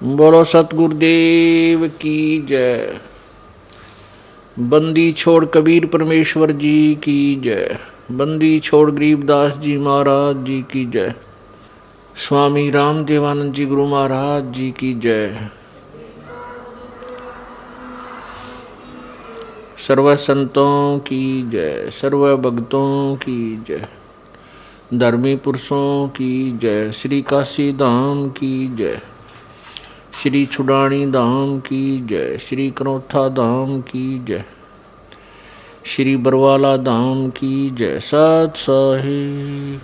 बोलो सतगुरुदेव की जय। बंदी छोड़ कबीर परमेश्वर जी की जय। बंदी छोड़ गरीबदास जी महाराज जी की जय। स्वामी राम देवानंद जी गुरु महाराज जी की जय। सर्व संतों की जय, सर्व भक्तों की जय, धर्मी पुरुषों की जय, श्री काशी धाम की जय, श्री छुडानी धाम की जय, श्री कनौथा धाम की जय, श्री बरवाला धाम की जय। सत साहिब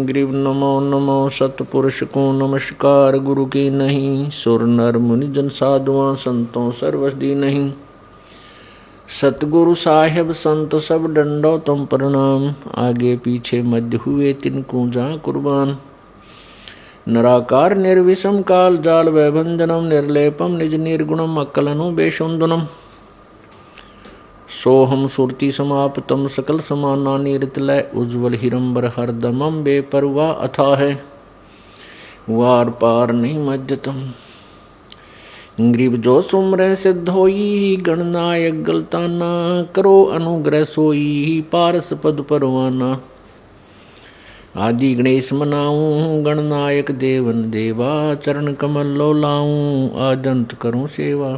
ग्रीव नमो नमो सतपुरुष को नमस्कार। गुरु की नहीं सुर नर मुनि जन साधुआं संतों सर्वसदी नहीं। सतगुरु साहेब संत सब डंडो तुम प्रणाम। आगे पीछे मध्य हुए तिनको जा कुर्बान। निराकार निर्विषम काल जाल वैभंजनम निर्लेपम निज निर्गुणम अक्कलनु बेशुंदनम। सोहम सुरति समाप्तम सकल समाना निरतलय उज्ज्वल हिरंबर हरदमम बेपरवा अथा है वार पार नहीं मध्यतम। ग्रीव जो सुमरह सिद्ध होई गणनायक गलताना करो अनुग्रह सोई पारस पद परवाना। आदि गणेश मनाऊं गणनायक देवन देवा चरण कमल लो लाऊं आदंत करूं सेवा।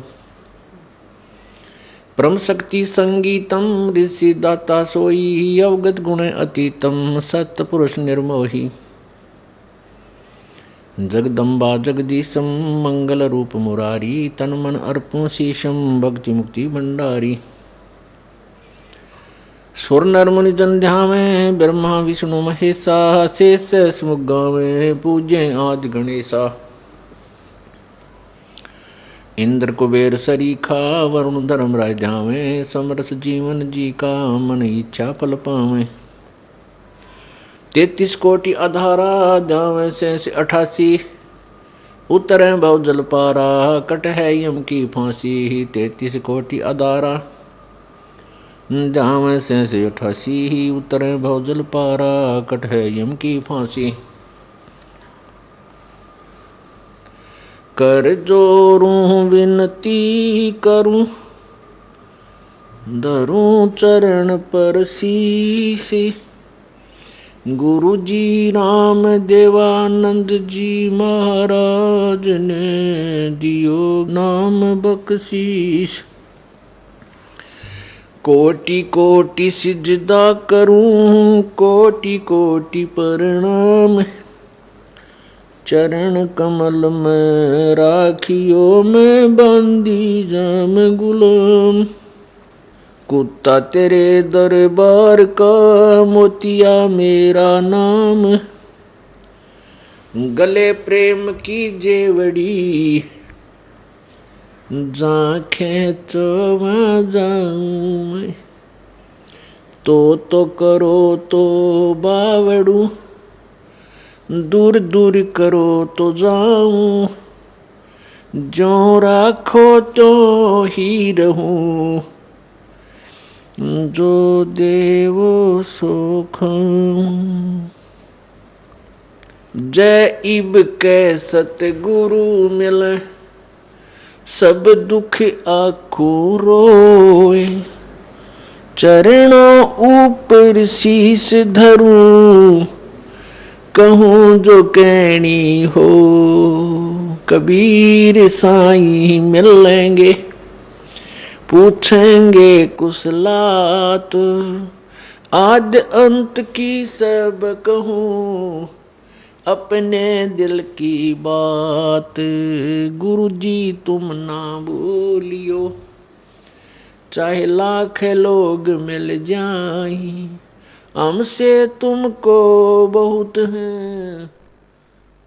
परम शक्ति संगीतम ऋषि दाता सोई अवगत गुण अतीतम सत पुरुष निर्मोही। जगदम्बा जगदीशम मंगल रूप मुरारी तन मन अर्पण शीशम भक्ति मुक्ति भंडारी। सुर नर मुनि जन ध्यावे ब्रह्मा विष्णु महेशा शेष समुख गावे पूज्य आदि गणेशा। इंद्र कुबेर सरीखा वरुण धर्म राय ध्यावे समरस जीवन जी का मन इच्छा फल पावे। 33 कोटि अधारा जावे से 88 उतरे भव जल पारा कट है यम की फांसी। 33 कोटि अधारा जावे से 88 उतरे भव जल पारा कट है यम की फांसी। कर जोरूं विनती करूं धरूं चरण पर शीसे। गुरु जी राम देवानंद जी महाराज ने दियो नाम बख्शीश। कोटि कोटि सिजदा करूं कोटि कोटि प्रणाम। चरण कमल में राखियो मैं बांधी जाम गुलाम। कुत्ता तेरे दरबार का मोतिया मेरा नाम। गले प्रेम की जेवड़ी जाखें तो वहाँ जाऊं मैं। तो करो तो बावड़ू दूर दूर करो तो जाऊं। जो राखो तो ही रहूं जो देवो सो खाऊं। जय इब के सतगुरु मिले सब दुख आखो रोए। चरणों ऊपर शीश धरूं कहूँ जो कहनी हो। कबीर साईं मिलेंगे पूछेंगे कुशलात। आद अंत की सब कहूँ अपने दिल की बात। गुरु जी तुम ना भूलियो चाहे लाख लोग मिल जाएं। हमसे तुमको बहुत है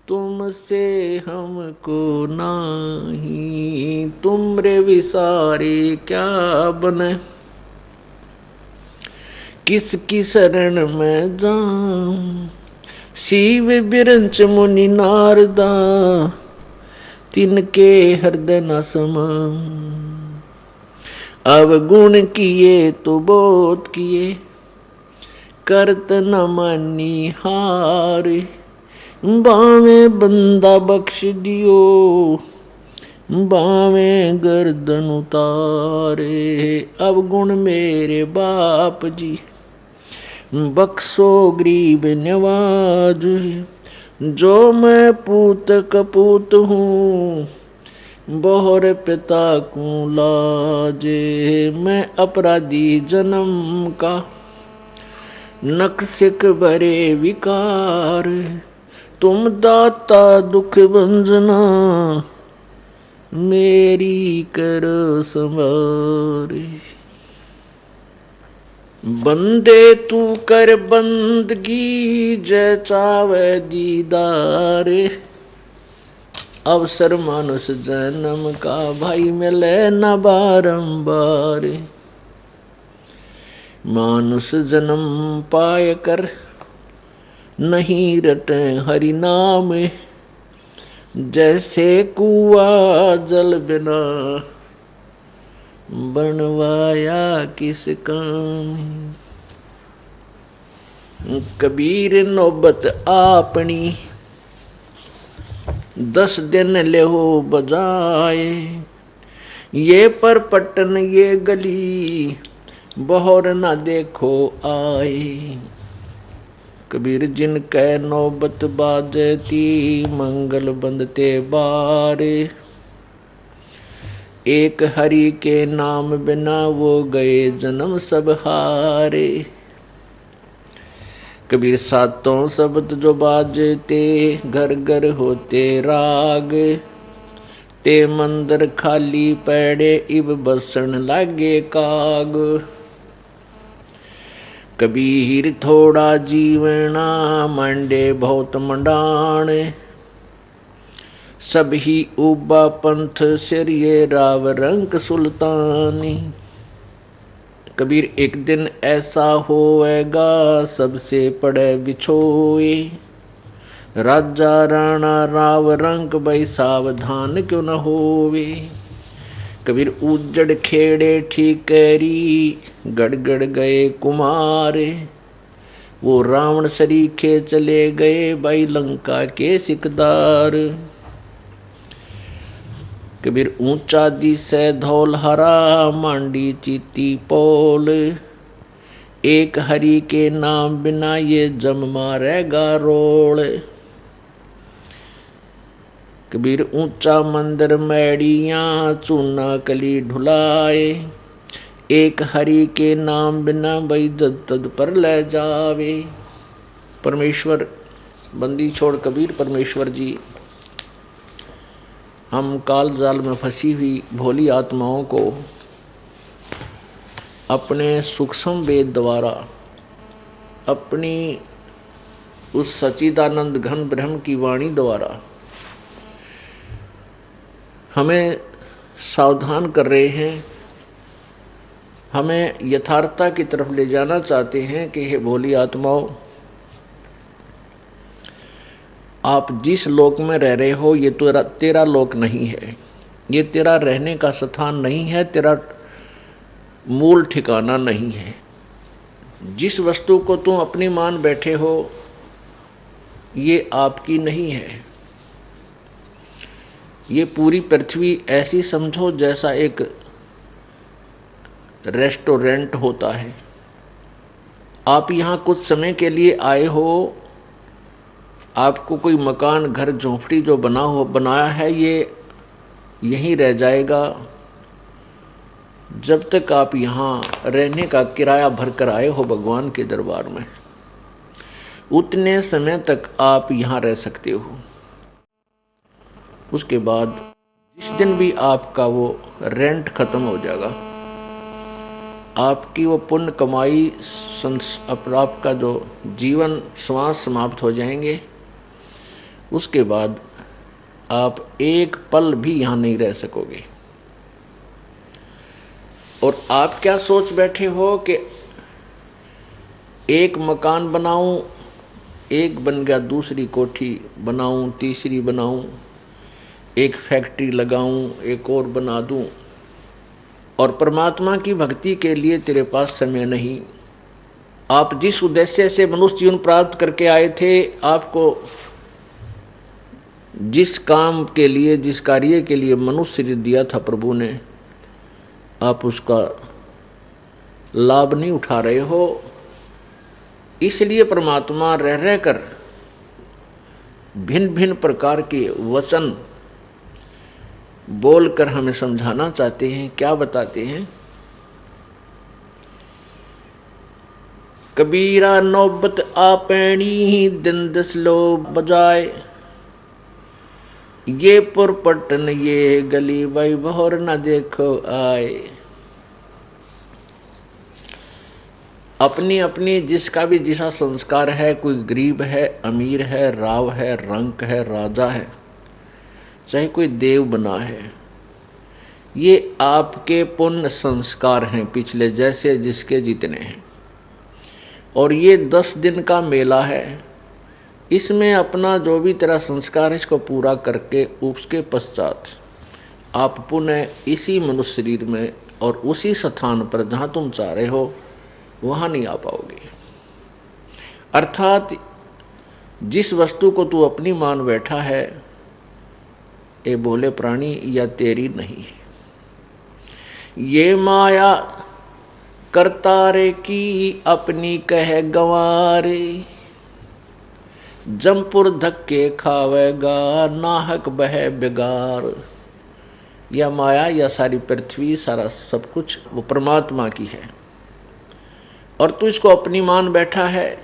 तुमसे हमको नहीं। तुमरे विसारे क्या बने किसकी शरण में जाऊं। शिव बिरंच मुनि नारदा तिनके हृदय न समाऊं। अवगुण किए तो बहुत किए करत न मानी हार। बावे बंदा बख्श दियो, बावे गर्दन उतारे। अब गुण मेरे बाप जी, बख्शो गरीब नवाज। जो मैं पूत कपूत हूँ, बहुर पिता को लाजे। मैं अपराधी जन्म का, नक्सिक भरे विकार। तुम दाता दुख भंजना, मेरी करो संवारे। बंदे तू कर बंदगी, जय चावे दीदार। अवसर मानुष जन्म का, भाई मिले न बारंबार। मानुष जन्म पाय कर, नहीं रटे हरि नाम। जैसे कुआ जल बिना, बनवाया किस काम। कबीर नौबत आपनी, 10 दिन लेहो बजाए। ये पर पटन ये गली, बहुर न देखो आए। कबीर जिन कै नौबत बाजती, मंगल बंदते बार। एक हरि के नाम बिना, वो गए जन्म सब हारे। कबीर सातों शब्द जो बाजते, घर घर होते राग। ते मंदिर खाली पड़े, इब बसन लागे काग। कबीर थोड़ा जीवना, मांडे बहुत मंडाण। सब ही उबा पंथ सिर, ये राव रंक सुल्तानी। कबीर एक दिन ऐसा होएगा, सबसे पड़े बिछोए। राजा राणा राव रंक, भाई सावधान क्यों न होवे। कबीर उजड़ खेड़े ठीकरी, गड़गड़ गए कुमार। वो रावण सरीखे चले गए, भाई लंका के सिकदार। कबीर ऊंचा दिसे धौल हरा, मांडी चीती पोल। एक हरि के नाम बिना, ये जम मारेगा रोल। कबीर ऊंचा मंदिर मैड़ियाँ, चूना कली ढुलाए। एक हरि के नाम बिना, भाई जद तद पर ले जावे। परमेश्वर बंदी छोड़ कबीर परमेश्वर जी, हम काल जाल में फंसी हुई भोली आत्माओं को अपने सूक्ष्म वेद द्वारा, अपनी उस सच्चिदानंद घन ब्रह्म की वाणी द्वारा हमें सावधान कर रहे हैं, हमें यथार्थता की तरफ ले जाना चाहते हैं कि हे भोली आत्माओं, आप जिस लोक में रह रहे हो ये तो तेरा लोक नहीं है, ये तेरा रहने का स्थान नहीं है, तेरा मूल ठिकाना नहीं है। जिस वस्तु को तुम अपनी मान बैठे हो ये आपकी नहीं है। ये पूरी पृथ्वी ऐसी समझो जैसा एक रेस्टोरेंट होता है। आप यहाँ कुछ समय के लिए आए हो, आपको कोई मकान घर झोंपड़ी जो बनाया है ये यहीं रह जाएगा जब तक आप यहाँ रहने का किराया भर कर आए हो भगवान के दरबार में, उतने समय तक आप यहाँ रह सकते हो। उसके बाद जिस दिन भी आपका वो रेंट खत्म हो जाएगा, आपकी वो पुण्य कमाई आपका जो जीवन श्वास समाप्त हो जाएंगे, उसके बाद आप एक पल भी यहाँ नहीं रह सकोगे। और आप क्या सोच बैठे हो कि एक मकान बनाऊं, एक बन गया, दूसरी कोठी बनाऊं, तीसरी बनाऊं, एक फैक्ट्री लगाऊं, एक और बना दूं, और परमात्मा की भक्ति के लिए तेरे पास समय नहीं। आप जिस उद्देश्य से मनुष्य जीवन प्राप्त करके आए थे, आपको जिस काम के लिए, जिस कार्य के लिए मनुष्य शरीर दिया था प्रभु ने, आप उसका लाभ नहीं उठा रहे हो। इसलिए परमात्मा रह रह कर भिन्न भिन्न प्रकार के वचन बोलकर हमें समझाना चाहते हैं। क्या बताते हैं? कबीरा नौबत आपैनी दिन दस लो बजाए, ये पुरपटन ये गली भाई बहर न देखो आए। अपनी अपनी जिसका भी जिसा संस्कार है, कोई गरीब है, अमीर है, राव है, रंक है, राजा है, चाहे कोई देव बना है, ये आपके पुण्य संस्कार हैं पिछले, जैसे जिसके जितने हैं। और ये 10 दिन का मेला है। इसमें अपना जो भी तेरा संस्कार है इसको पूरा करके उसके पश्चात आप पुनः इसी मनुष्य शरीर में और उसी स्थान पर जहाँ तुम चाह रहे हो वहाँ नहीं आ पाओगे। अर्थात जिस वस्तु को तू अपनी मान बैठा है, ये भोले प्राणी या तेरी नहीं है। ये माया करतारे की अपनी कह गंवारे, जमपुर धक्के खावेगा नाहक बह बेगार। यह माया, या सारी पृथ्वी, सारा सब कुछ वो परमात्मा की है और तू इसको अपनी मान बैठा है।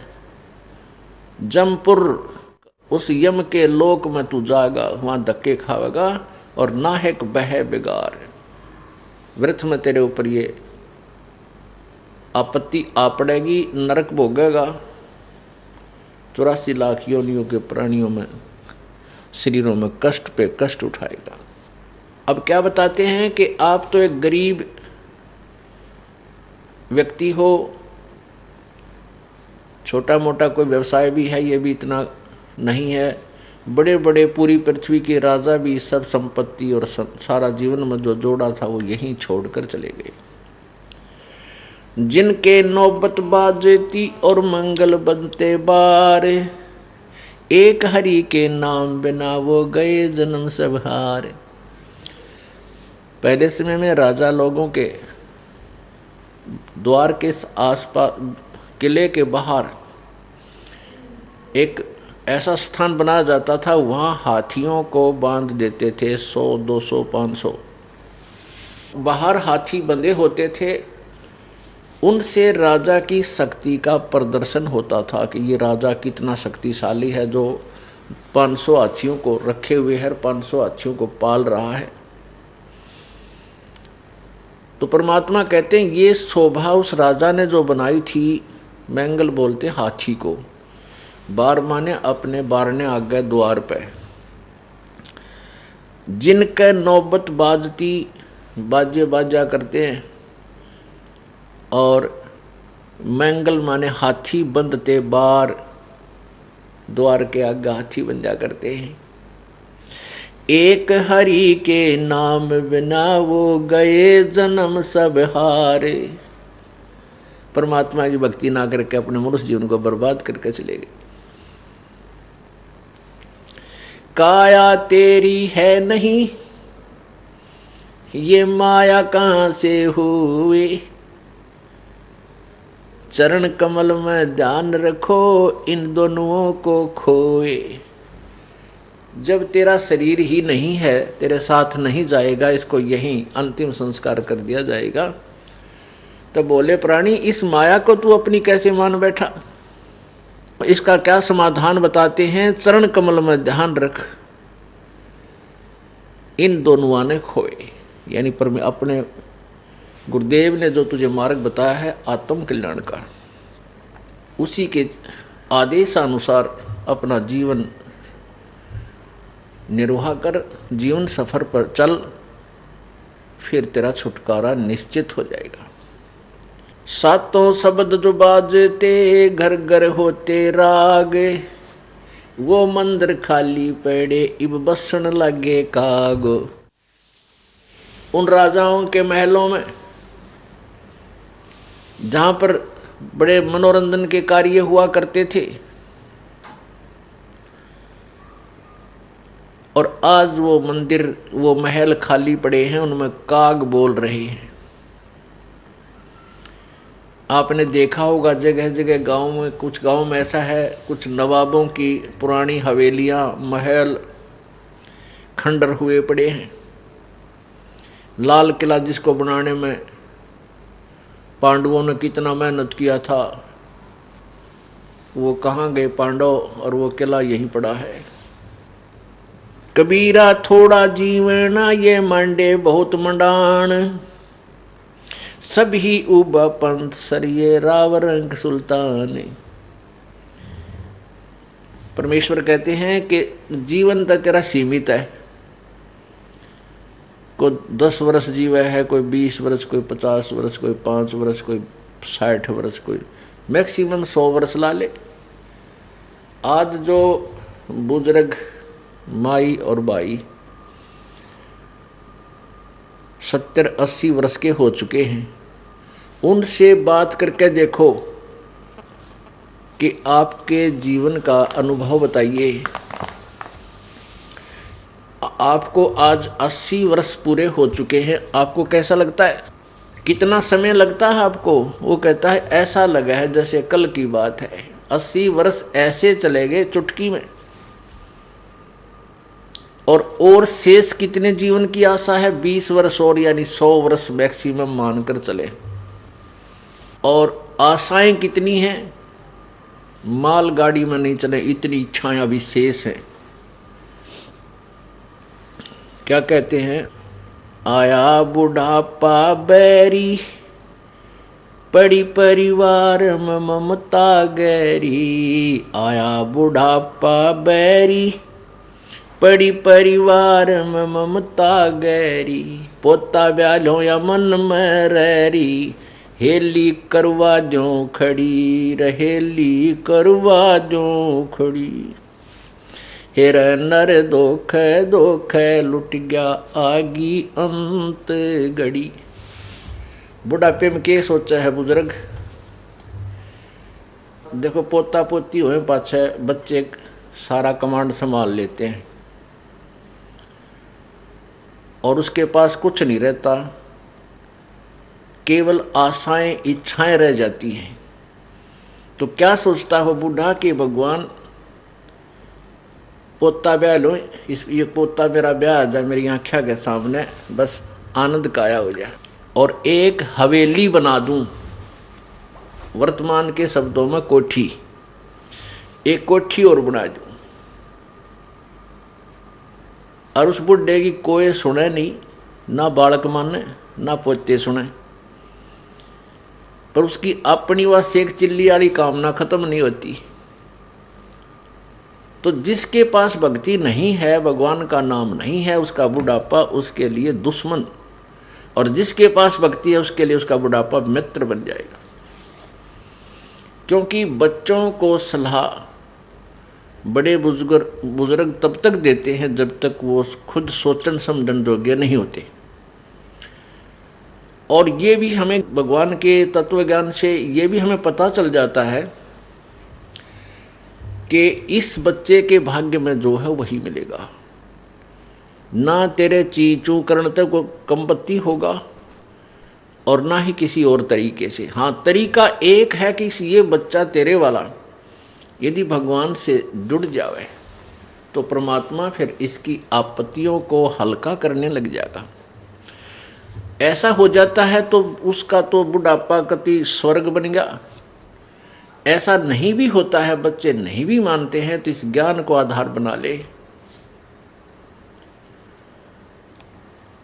जमपुर, उस यम के लोक में तू जाएगा, वहां धक्के खावेगा और नाहक बह बेगार। व्यर्थ में तेरे ऊपर ये आपत्ति आ पड़ेगी, नरक भोगेगा। 84 लाख योनियों के प्राणियों में, शरीरों में कष्ट पे कष्ट उठाएगा। अब क्या बताते हैं कि आप तो एक गरीब व्यक्ति हो, छोटा मोटा कोई व्यवसाय भी है, ये भी इतना नहीं है। बड़े बड़े पूरी पृथ्वी के राजा भी सब संपत्ति और सारा जीवन में जो जोड़ा था वो यहीं छोड़कर चले गए। जिनके नौबत बाजती और मंगल बनते बार, एक हरि के नाम बिना वो गए जन्म सब हार। पहले समय में राजा लोगों के द्वार के आसपास, किले के बाहर एक ऐसा स्थान बनाया जाता था, वहाँ हाथियों को बांध देते थे। 100, 200, 500 बाहर हाथी बंधे होते थे। उनसे राजा की शक्ति का प्रदर्शन होता था कि ये राजा कितना शक्तिशाली है, जो 500 हाथियों को रखे हुए है, 500 हाथियों को पाल रहा है। तो परमात्मा कहते हैं ये शोभा उस राजा ने जो बनाई थी, मैंगल बोलते हाथी को। बार माने अपने बारने आगे द्वार पे, जिनके नौबत बाजती, बाजे बाजा करते हैं, और मैंगल माने हाथी बंधते बार, द्वार के आगे हाथी बन जा करते हैं। एक हरि के नाम बिना वो गए जन्म सब हारे। परमात्मा की भक्ति ना करके अपने मनुष्य जीवन को बर्बाद करके चले गए। काया तेरी है नहीं, ये माया कहाँ से हुई, चरण कमल में ध्यान रखो इन दोनों को खोए। जब तेरा शरीर ही नहीं है, तेरे साथ नहीं जाएगा, इसको यहीं अंतिम संस्कार कर दिया जाएगा, तो बोले प्राणी इस माया को तू अपनी कैसे मान बैठा। इसका क्या समाधान बताते हैं? चरण कमल में ध्यान रख इन दोनों ने खोए। यानी पर में अपने गुरुदेव ने जो तुझे मार्ग बताया है आत्म कल्याण का, उसी के आदेशानुसार अपना जीवन निर्वाह कर, जीवन सफर पर चल, फिर तेरा छुटकारा निश्चित हो जाएगा। सातों शब्द जो बाजते घर घर होते राग, वो मंदिर खाली पड़े इब बसन लगे काग। उन राजाओं के महलों में जहाँ पर बड़े मनोरंजन के कार्य हुआ करते थे, आज वो मंदिर, वो महल खाली पड़े हैं, उनमें काग बोल रहे हैं। आपने देखा होगा जगह जगह गांव में, कुछ गांव में ऐसा है, कुछ नवाबों की पुरानी हवेलियां, महल खंडर हुए पड़े हैं। लाल किला जिसको बनाने में पांडवों ने कितना मेहनत किया था, वो कहाँ गए पांडव, और वो किला यहीं पड़ा है। कबीरा थोड़ा जीवना ये मांडे बहुत मंडान, सभी उबा पंथ सरिये राव रंग सुल्तान। परमेश्वर कहते हैं कि जीवन तो तेरा सीमित है, कोई 10 वर्ष जीवा है, कोई 20 वर्ष, कोई 50 वर्ष, कोई 5 वर्ष, कोई 60 वर्ष, कोई मैक्सिमम 100 वर्ष ला ले। आज जो बुजुर्ग माई और बाई 70-80 वर्ष के हो चुके हैं, उनसे बात करके देखो कि आपके जीवन का अनुभव बताइए। आपको आज 80 वर्ष पूरे हो चुके हैं, आपको कैसा लगता है? कितना समय लगता है आपको? वो कहता है ऐसा लगा है जैसे कल की बात है। 80 वर्ष ऐसे चले गए चुटकी में। और शेष कितने जीवन की आशा है? 20 वर्ष और, यानी 100 वर्ष मैक्सिमम मानकर चले। और आशाएं कितनी हैं? मालगाड़ी में नहीं चले, इतनी इच्छाएं अभी शेष हैं। क्या कहते हैं? आया बुढ़ापा बैरी, पड़ी परिवार में ममता गैरी। आया बुढ़ापा बैरी, पड़ी परिवार में ममता गैरी। पोता ब्याल हो या मन में रैरी, हेली करवा जो खड़ी, रहेली करवा जो खड़ी। हेर नर दोख दोख लुट गया आगी अंत घड़ी। बुढ़ापे में क्या सोचा है बुजुर्ग? देखो पोता पोती हुए पाछे बच्चे सारा कमांड संभाल लेते हैं और उसके पास कुछ नहीं रहता, केवल आशाएं इच्छाएं रह जाती हैं। तो क्या सोचता हो बूढ़ा कि भगवान पोता ब्याह लो, इस ये पोता मेरा ब्याह आ जाए मेरी आँखों के सामने, बस आनंद काया हो जाए, और एक हवेली बना दूं, वर्तमान के शब्दों में कोठी, एक कोठी और बना दूं। और उस बुढ़े की कोई सुने नहीं, ना बालक माने ना पोते सुने, पर उसकी अपनी वह सेक चिल्ली वाली कामना खत्म नहीं होती। तो जिसके पास भक्ति नहीं है, भगवान का नाम नहीं है, उसका बुढ़ापा उसके लिए दुश्मन, और जिसके पास भक्ति है उसके लिए उसका बुढ़ापा मित्र बन जाएगा। क्योंकि बच्चों को सलाह बड़े बुजुर्ग तब तक देते हैं जब तक वो खुद सोचन समझन योग्य नहीं होते। और ये भी हमें भगवान के तत्व ज्ञान से ये भी हमें पता चल जाता है कि इस बच्चे के भाग्य में जो है वही मिलेगा। ना तेरे चीचू करने तक कंपत्ति होगा और ना ही किसी और तरीके से। हाँ, तरीका एक है कि ये बच्चा तेरे वाला यदि भगवान से जुड़ जावे तो परमात्मा फिर इसकी आपत्तियों को हल्का करने लग जाएगा। ऐसा हो जाता है तो उसका तो बुढ़ापा कति स्वर्ग बन गया। ऐसा नहीं भी होता है, बच्चे नहीं भी मानते हैं, तो इस ज्ञान को आधार बना ले।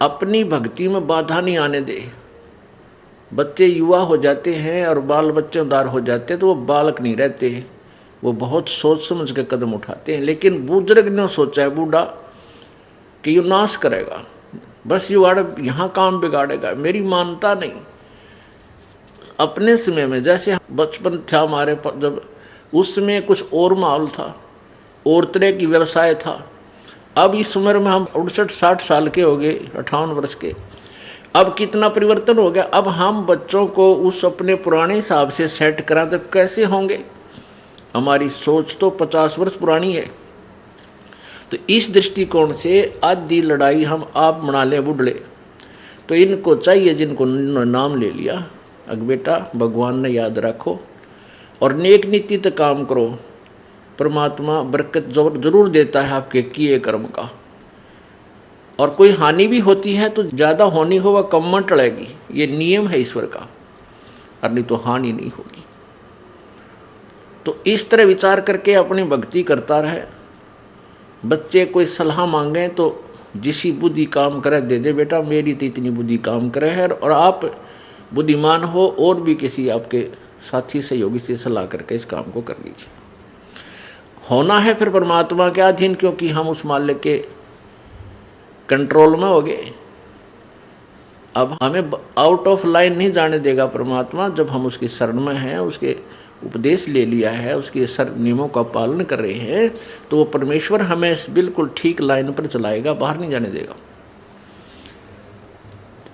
अपनी भक्ति में बाधा नहीं आने दे। बच्चे युवा हो जाते हैं और बाल बच्चेदार हो जाते हैं तो वो बालक नहीं रहते, वो बहुत सोच समझ के कदम उठाते हैं। लेकिन बुजुर्ग ने सोचा है बूढ़ा कि ये नाश करेगा, बस युवाड़ यहाँ काम बिगाड़ेगा, मेरी मानता नहीं। अपने समय में जैसे बचपन था हमारे, जब उस समय कुछ और माहौल था, और तरह की व्यवसाय था। अब इस उम्र में हम 68-60 साल के हो गए, 58 वर्ष के, अब कितना परिवर्तन हो गया। अब हम बच्चों को उस अपने पुराने हिसाब से सेट करा तो कैसे होंगे? हमारी सोच तो 50 वर्ष पुरानी है। तो इस दृष्टिकोण से आधी लड़ाई हम आप बना लें बुढ़ले। तो इनको चाहिए, जिनको नाम ले लिया, अग बेटा भगवान ने याद रखो और नेक नीति तक काम करो, परमात्मा बरकत जरूर देता है आपके किए कर्म का। और कोई हानि भी होती है तो ज़्यादा होनी हो वह कम में टलेगी, ये नियम है ईश्वर का, और नहीं तो हानि नहीं होगी। तो इस तरह विचार करके अपनी भक्ति करता रहे। बच्चे कोई सलाह मांगे तो जिसी बुद्धि काम करे दे दे, बेटा मेरी तो इतनी बुद्धि काम करे है, और आप बुद्धिमान हो और भी किसी आपके साथी सहयोगी से सलाह करके इस काम को कर लीजिए। होना है फिर परमात्मा के अधीन, क्योंकि हम उस मालिक के कंट्रोल में हो गए। अब हमें आउट ऑफ लाइन नहीं जाने देगा परमात्मा। जब हम उसकी शरण में हैं, उसके उपदेश ले लिया है, उसके नियमों का पालन कर रहे हैं, तो वो परमेश्वर हमें बिल्कुल ठीक लाइन पर चलाएगा, बाहर नहीं जाने देगा।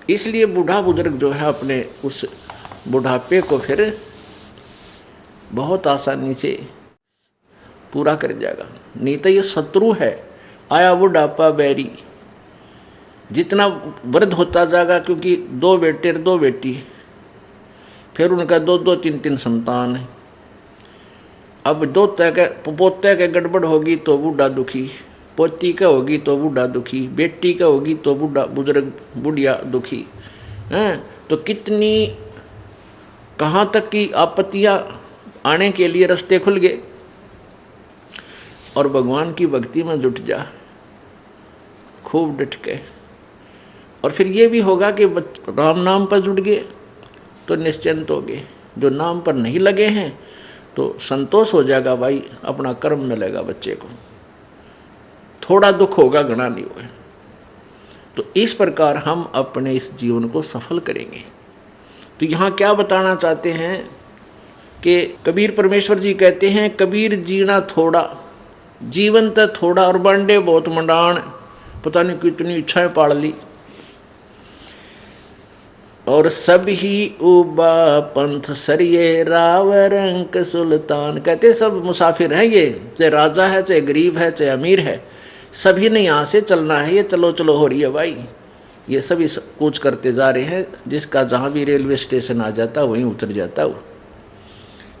इसलिए बूढ़ा बुजुर्ग जो है अपने उस बुढ़ापे को फिर बहुत आसानी से पूरा कर जाएगा। नहीं तो ये शत्रु है, आया बुढ़ापा बैरी। जितना वृद्ध होता जाएगा, क्योंकि 2 बेटे 2 बेटी, फिर उनका 2-2 3-3 संतान है। अब पोते के गड़बड़ होगी तो बूढ़ा दुखी, पोती का होगी तो बूढ़ा दुखी, बेटी का होगी तो बुजुर्ग बुढ़िया दुखी हैं। तो कितनी कहाँ तक की आपत्तियाँ आने के लिए रास्ते खुल गए। और भगवान की भक्ति में जुट जा खूब डट के, और फिर ये भी होगा कि राम नाम पर जुट गए तो निश्चिंत हो गए। जो नाम पर नहीं लगे हैं तो संतोष हो जाएगा, भाई अपना कर्म मिलेगा बच्चे को, थोड़ा दुख होगा घना नहीं होगा। तो इस प्रकार हम अपने इस जीवन को सफल करेंगे। तो यहाँ क्या बताना चाहते हैं कि कबीर परमेश्वर जी कहते हैं, कबीर जीना थोड़ा जीवन तो थोड़ा और बांडे बहुत मंडाण। पता नहीं कितनी इच्छाएं पाड़ ली, और सब ही उबा पंथ सरिये राव रंक सुल्तान। कहते सब मुसाफिर हैं, ये चाहे राजा है, चाहे गरीब है, चाहे अमीर है, सभी ने यहाँ से चलना है। ये चलो चलो हो रही है भाई, ये सभी कूच करते जा रहे हैं। जिसका जहाँ भी रेलवे स्टेशन आ जाता वहीं उतर जाता वो।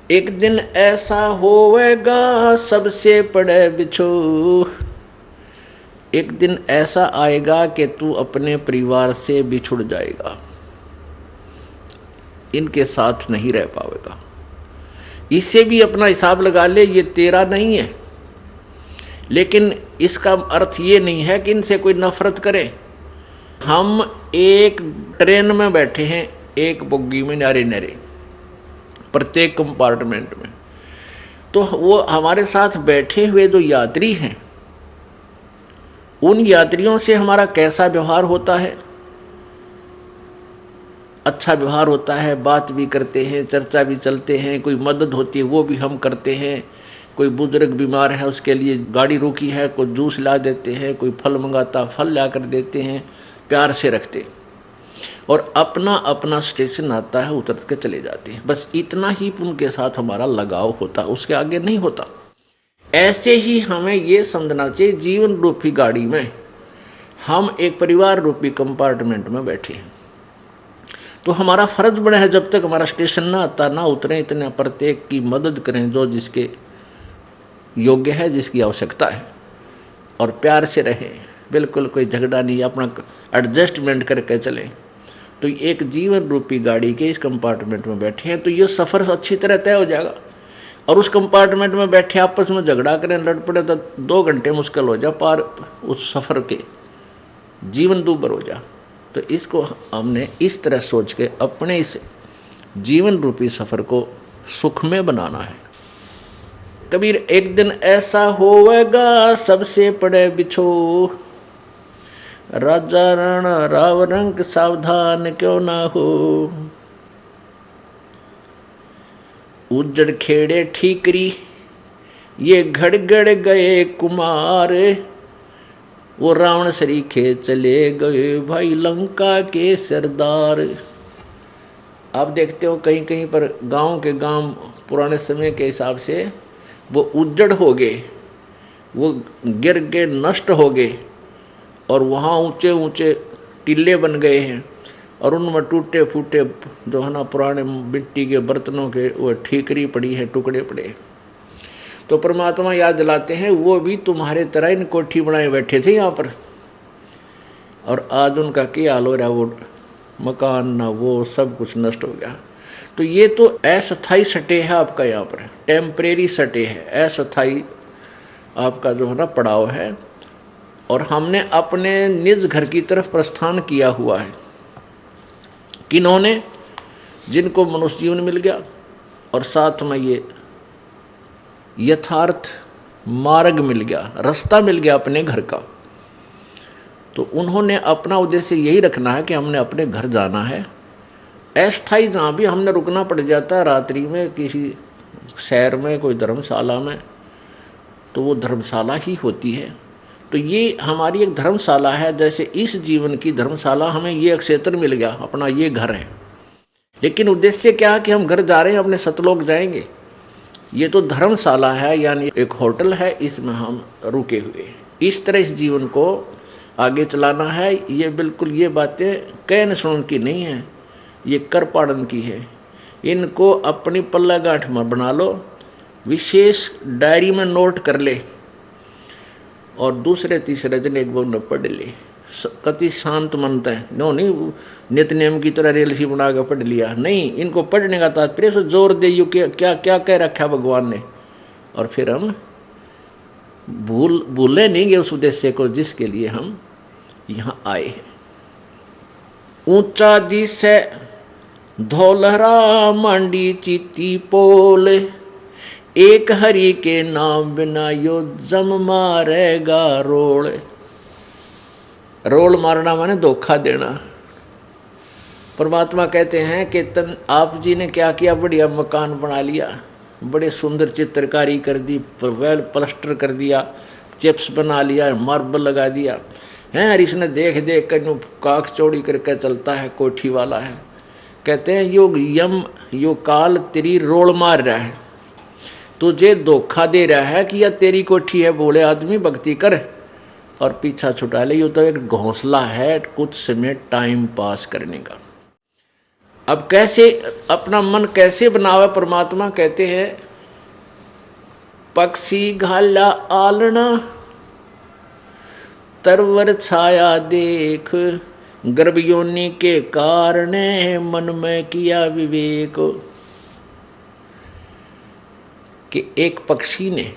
एक दिन ऐसा होवेगा सबसे पड़े बिछो, एक दिन ऐसा आएगा कि तू अपने परिवार से बिछुड़ जाएगा, इनके साथ नहीं रह पाएगा। इससे भी अपना हिसाब लगा ले, ये तेरा नहीं है। लेकिन इसका अर्थ ये नहीं है कि इनसे कोई नफरत करे। हम एक ट्रेन में बैठे हैं, एक बोगी में नारे नारे, प्रत्येक कंपार्टमेंट में। तो वो हमारे साथ बैठे हुए जो यात्री हैं, उन यात्रियों से हमारा कैसा व्यवहार होता है? अच्छा व्यवहार होता है, बात भी करते हैं, चर्चा भी चलते हैं, कोई मदद होती है वो भी हम करते हैं। कोई बुजुर्ग बीमार है उसके लिए गाड़ी रोकी है, कोई जूस ला देते हैं, कोई फल मंगाता फल ला कर देते हैं, प्यार से रखते। और अपना अपना स्टेशन आता है, उतर के चले जाते हैं। बस इतना ही उनके साथ हमारा लगाव होता, उसके आगे नहीं होता। ऐसे ही हमें ये समझना चाहिए, जीवन रूपी गाड़ी में हम एक परिवार रूपी कंपार्टमेंट में बैठे हैं। तो हमारा फर्ज बड़ा है, जब तक हमारा स्टेशन ना आता ना उतरे, इतने प्रत्येक की मदद करें जो जिसके योग्य है, जिसकी आवश्यकता है, और प्यार से रहें। बिल्कुल कोई झगड़ा नहीं, अपना एडजस्टमेंट करके चलें। तो एक जीवन रूपी गाड़ी के इस कंपार्टमेंट में बैठे हैं, तो ये सफ़र अच्छी तरह तय हो जाएगा। और उस कंपार्टमेंट में बैठे आपस में झगड़ा करें, लड़ पड़े, तो 2 घंटे मुश्किल हो जा पार उस सफ़र के, जीवन दूभर हो जा। तो इसको हमने इस तरह सोच के अपने इस जीवन रूपी सफ़र को सुख में बनाना है। कबीर एक दिन ऐसा होवेगा सबसे पड़े बिछो, राजा राणा राव रंक सावधान क्यों ना हो। उजड़ खेड़े ठीकरी ये घड़गड़ गए कुमार, वो रावण सरीखे चले गए भाई लंका के सरदार। आप देखते हो कहीं कहीं पर गांव के गांव पुराने समय के हिसाब से वो उजड़ हो गए, वो गिर के नष्ट हो गए और वहाँ ऊंचे ऊंचे टीले बन गए हैं और उनमें टूटे फूटे जो है ना पुराने मिट्टी के बर्तनों के वो ठीकरी पड़ी है, टुकड़े पड़े। तो परमात्मा याद दिलाते हैं वो भी तुम्हारे तरह इन कोठी बनाए बैठे थे यहाँ पर, और आज उनका क्या हाल हो रहा, वो मकान ना वो सब कुछ नष्ट हो गया। तो ये तो अस्थाई सटे है आपका, यहाँ पर टेम्परेरी सटे है, अस्थाई आपका जो है ना पड़ाव है। और हमने अपने निज घर की तरफ प्रस्थान किया हुआ है। किन्होंने? जिनको मनुष्य जीवन मिल गया और साथ में ये यथार्थ मार्ग मिल गया, रास्ता मिल गया अपने घर का। तो उन्होंने अपना उद्देश्य यही रखना है कि हमने अपने घर जाना है। अस्थाई जहाँ भी हमने रुकना पड़ जाता है रात्रि में किसी शहर में, कोई धर्मशाला में, तो वो धर्मशाला ही होती है। तो ये हमारी एक धर्मशाला है। जैसे इस जीवन की धर्मशाला हमें ये क्षेत्र मिल गया, अपना ये घर है। लेकिन उद्देश्य क्या है कि हम घर जा रहे हैं, अपने सतलोक जाएंगे। ये तो धर्मशाला है, यानी एक होटल है, इसमें हम रुके हुए हैं। इस तरह इस जीवन को आगे चलाना है। ये बिल्कुल ये बातें कहन सुनन की नहीं है, ये कर पाड़न की है। इनको अपनी पल्ला गांठ में बना लो, विशेष डायरी में नोट कर ले और दूसरे तीसरे दिन एक बार न पढ़ ले। कति शांत मनता है, नो नहीं नित्य नियम की तरह रेल सी बना कर पढ़ लिया, नहीं। इनको पढ़ने का तात्पर्य से जोर दे यू क्या क्या कह रखा भगवान ने, और फिर हम भूले नहीं गए उस उद्देश्य को जिसके लिए हम यहाँ आए हैं। ऊंचा दिस है धौलहरा मांडी चीती पोल, एक हरि के नाम बिना यो जम मारेगा रोल। रोल मारना माने धोखा देना। परमात्मा कहते हैं कि आप जी ने क्या किया, बढ़िया मकान बना लिया, बड़े सुंदर चित्रकारी कर दी, वेल प्लास्टर कर दिया, चिप्स बना लिया, मार्बल लगा दिया हैं, और इसने देख देख कर काख चौड़ी करके चलता है, कोठी वाला है। कहते हैं यो काल तेरी रोल मार रहा है, तुझे धोखा दे रहा है कि यह तेरी कोठी है, बोले आदमी भक्ति कर और पीछा छुटा ले। ये तो एक घोंसला है कुछ समय टाइम पास करने का। अब कैसे अपना मन कैसे बनावे, परमात्मा कहते हैं पक्षी घाला आलना तरवर छाया देख, गर्भ योनि के कारण मन में किया विवेक। कि एक पक्षी ने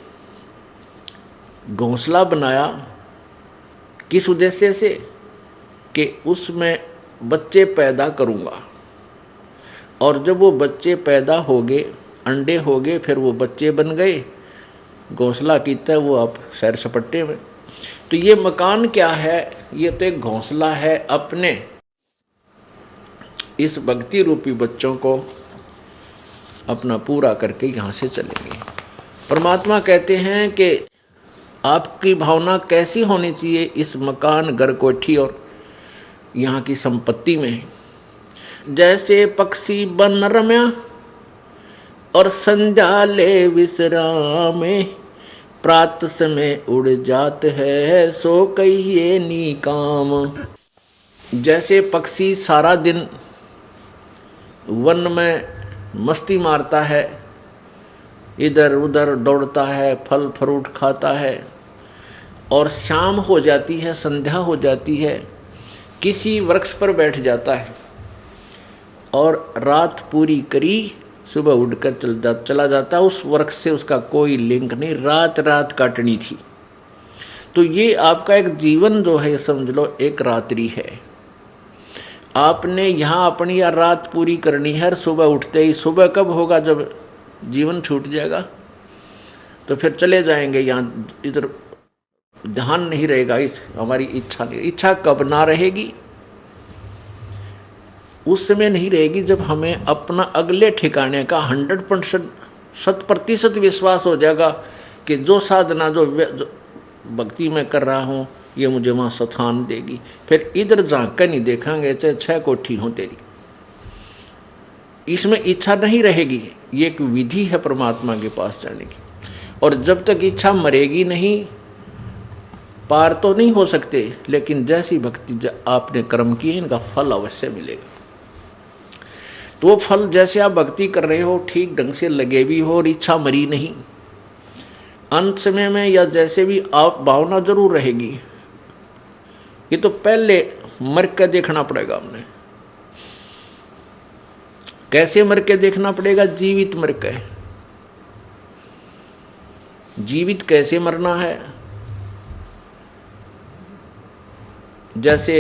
घोंसला बनाया, किस उद्देश्य से? कि उसमें बच्चे पैदा करूंगा, और जब वो बच्चे पैदा हो गए, अंडे हो गए, फिर वो बच्चे बन गए, घोंसला कीता वो आप सैर सपट्टे में। तो ये मकान क्या है? ये तो एक घोंसला है। अपने इस भक्ति रूपी बच्चों को अपना पूरा करके यहाँ से चलेंगे। परमात्मा कहते हैं कि आपकी भावना कैसी होनी चाहिए इस मकान, घर, कोठी और यहाँ की संपत्ति में। जैसे पक्षी बन रम्या और संध्या ले विश्राम, प्रात समय उड़ जात है सो कहिए नी काम। जैसे पक्षी सारा दिन वन में मस्ती मारता है, इधर उधर दौड़ता है, फल फ्रूट खाता है, और शाम हो जाती है, संध्या हो जाती है, किसी वृक्ष पर बैठ जाता है और रात पूरी करी, सुबह उठकर चला जाता। उस वृक्ष से उसका कोई लिंक नहीं, रात रात काटनी थी। तो ये आपका एक जीवन जो है समझ लो एक रात्रि है। आपने यहाँ अपनी या रात पूरी करनी है, सुबह उठते ही। सुबह कब होगा? जब जीवन छूट जाएगा तो फिर चले जाएंगे यहाँ, इधर ध्यान नहीं रहेगा, हमारी इच्छा नहीं। इच्छा कब ना रहेगी? उस समय नहीं रहेगी जब हमें अपना अगले ठिकाने का 100% विश्वास हो जाएगा कि जो साधना जो भक्ति में कर रहा हूँ ये मुझे वहाँ स्थान देगी। फिर इधर झाँक कर नहीं देखेंगे चाहे 6 कोठी हो तेरी, इसमें इच्छा नहीं रहेगी। ये एक विधि है परमात्मा के पास जाने की। और जब तक इच्छा मरेगी नहीं पार तो नहीं हो सकते, लेकिन जैसी भक्ति आपने कर्म की है इनका फल अवश्य मिलेगा। तो वो फल जैसे आप भक्ति कर रहे हो ठीक ढंग से लगे भी हो और इच्छा मरी नहीं, अंत समय में या जैसे भी आप भावना जरूर रहेगी। ये तो पहले मर के देखना पड़ेगा हमने। कैसे मर के देखना पड़ेगा? जीवित मर के। जीवित कैसे मरना है? जैसे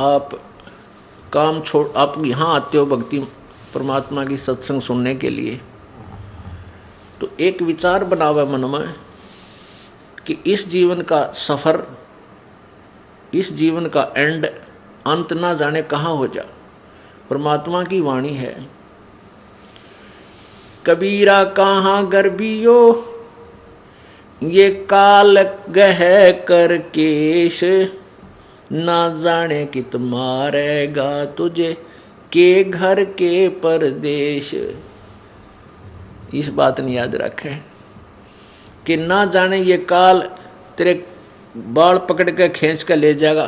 आप काम छोड़, आप यहाँ आते हो भक्ति परमात्मा की सत्संग सुनने के लिए, तो एक विचार बना हुआ मन में कि इस जीवन का सफ़र, इस जीवन का एंड, अंत ना जाने कहाँ हो जा। परमात्मा की वाणी है, कबीरा कहाँ गर्भियो ये काल गह कर केश, ना जाने कित मारेगा तुझे के घर के परदेश। इस बात ने याद रखे कि ना जाने ये काल तेरे बाल पकड़ के खींच कर ले जाएगा,